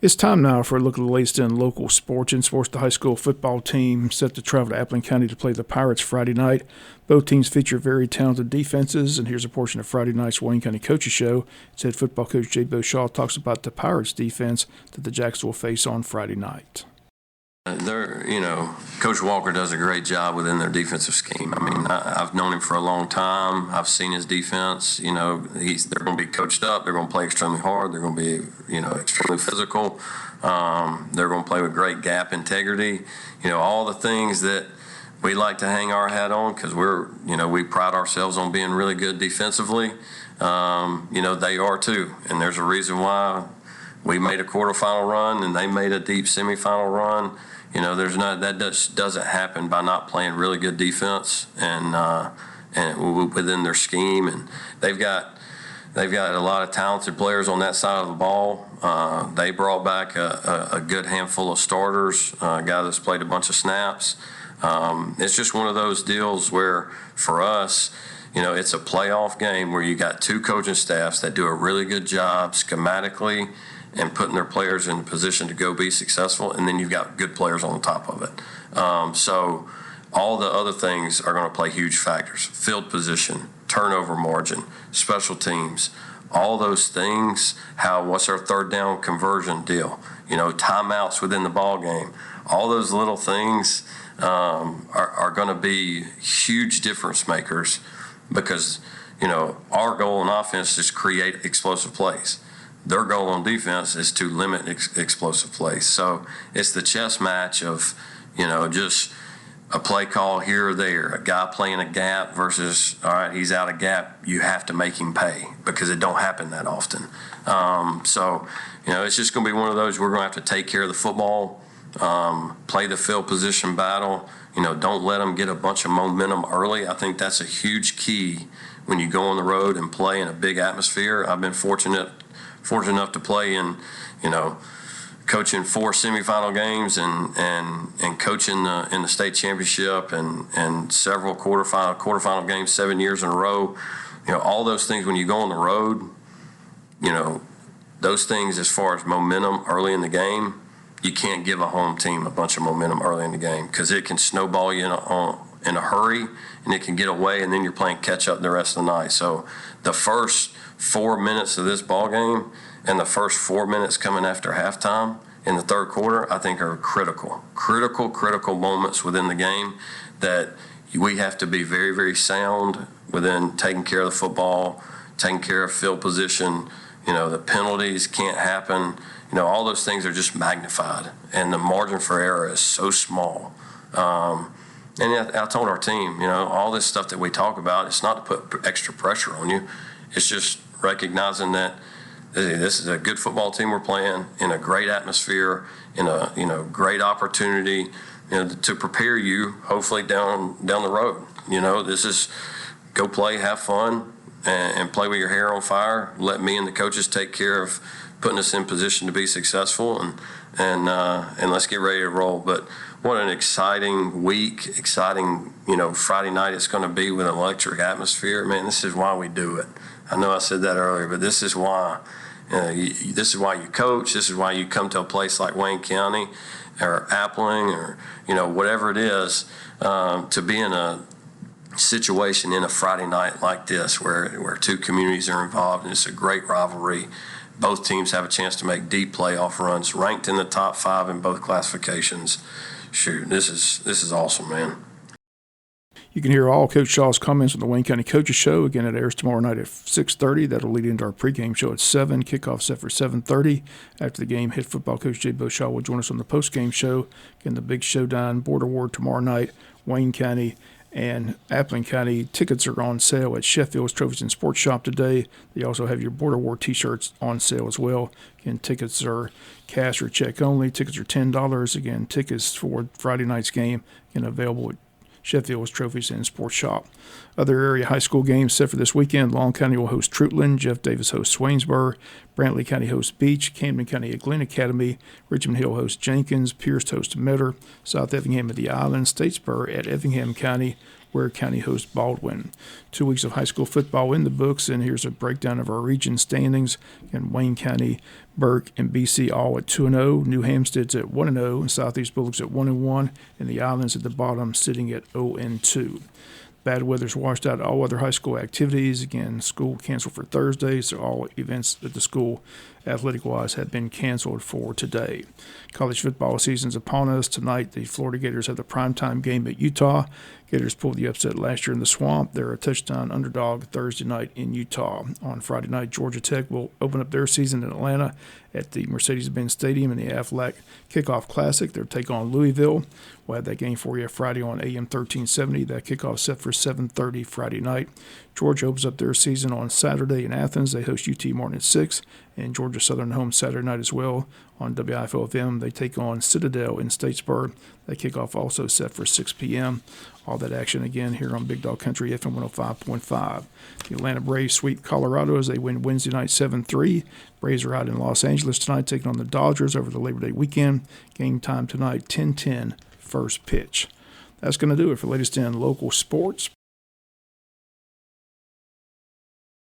It's time now for a look at the latest in local sports. In sports, the high school football team set to travel to Appling County to play the Pirates Friday night. Both teams feature very talented defenses, and here's a portion of Friday night's Wayne County Coaches Show. Its head football coach Jay Beauchamp talks about the Pirates defense that the Jacks will face on Friday night. Coach Walker does a great job within their defensive scheme. I mean, I've known him for a long time. I've seen his defense. They're going to be coached up. They're going to play extremely hard. They're going to be, extremely physical. They're going to play with great gap integrity. All the things that we like to hang our hat on because we pride ourselves on being really good defensively. They are too, and there's a reason why we made a quarterfinal run and they made a deep semifinal run. That doesn't happen by not playing really good defense and within their scheme. And they've got a lot of talented players on that side of the ball. They brought back a good handful of starters, a guy that's played a bunch of snaps. It's just one of those deals where for us, it's a playoff game where you got two coaching staffs that do a really good job schematically and putting their players in a position to go be successful, and then you've got good players on the top of it. So all the other things are going to play huge factors. Field position, turnover margin, special teams, all those things, what's our third down conversion deal, timeouts within the ball game. All those little things are going to be huge difference makers because, our goal in offense is to create explosive plays. Their goal on defense is to limit explosive plays. So it's the chess match of, just a play call here or there, a guy playing a gap versus, all right, he's out of gap, you have to make him pay because it don't happen that often. It's just going to be one of those we're going to have to take care of the football, play the field position battle. Don't let them get a bunch of momentum early. I think that's a huge key when you go on the road and play in a big atmosphere. I've been fortunate enough to play in, coaching 4 semifinal games and coaching in the state championship and several quarterfinal games 7 years in a row. All those things when you go on the road, those things as far as momentum early in the game, you can't give a home team a bunch of momentum early in the game because it can snowball you in a hurry and it can get away and then you're playing catch up the rest of the night. So the first 4 minutes of this ball game and the first 4 minutes coming after halftime in the third quarter, I think are critical moments within the game that we have to be very, very sound within taking care of the football, taking care of field position. The penalties can't happen. All those things are just magnified, and the margin for error is so small. And I told our team, all this stuff that we talk about, it's not to put extra pressure on you. It's just recognizing that this is a good football team we're playing in a great atmosphere, in a great opportunity, to prepare you hopefully down the road. This is go play, have fun, and play with your hair on fire. Let me and the coaches take care of putting us in position to be successful, and let's get ready to roll. But what an exciting week, Friday night it's going to be with an electric atmosphere. Man, this is why we do it. I know I said that earlier, but this is why. This is why you coach. This is why you come to a place like Wayne County or Appling or whatever it is, to be in a situation in a Friday night like this where two communities are involved and it's a great rivalry. Both teams have a chance to make deep playoff runs, ranked in the top 5 in both classifications. Shoot, this is awesome, man. You can hear all Coach Shaw's comments on the Wayne County Coaches Show. Again, it airs tomorrow night at 6:30. That'll lead into our pregame show at 7. Kickoff set for 7:30. After the game, head football coach Jay Beauchamp will join us on the postgame show. Again, the big showdown, Border War tomorrow night, Wayne County and Appling County. Tickets are on sale at Sheffield's Trophies and Sports Shop today. They also have your Border War T-shirts on sale as well. Again, tickets are cash or check only. Tickets are $10. Again, tickets for Friday night's game and available at Sheffield's Trophies and Sports Shop. Other area high school games set for this weekend. Long County will host Troutland. Jeff Davis hosts Swainsboro. Brantley County hosts Beach. Camden County at Glen Academy. Richmond Hill hosts Jenkins. Pierce hosts Metter. South Effingham at the Island. Statesboro at Effingham County. Ware County hosts Baldwin. 2 weeks of high school football in the books, and here's a breakdown of our region standings. Again, Wayne County, Burke, and BC all at 2-0. New Hampstead's at 1-0, and Southeast Bullocks at 1-1, and the Islands at the bottom sitting at 0-2. Bad weather's washed out all other high school activities. Again, school canceled for Thursday, so all events at the school athletic-wise have been canceled for today. College football season's upon us. Tonight, the Florida Gators have the primetime game at Utah. Gators pulled the upset last year in the Swamp. They're a touchdown underdog Thursday night in Utah. On Friday night, Georgia Tech will open up their season in Atlanta at the Mercedes-Benz Stadium in the Aflac Kickoff Classic. They'll take on Louisville. We'll have that game for you Friday on AM 1370. That kickoff set for 7:30 Friday night. Georgia opens up their season on Saturday in Athens. They host UT Martin at 6, and Georgia Southern home Saturday night as well on WIFO-FM. They take on Citadel in Statesboro. That kickoff also set for 6 p.m. All that action again here on Big Dog Country FM 105.5. The Atlanta Braves sweep Colorado as they win Wednesday night 7-3. Braves are out in Los Angeles tonight taking on the Dodgers over the Labor Day weekend. Game time tonight, 10:10, first pitch. That's going to do it for latest in local sports.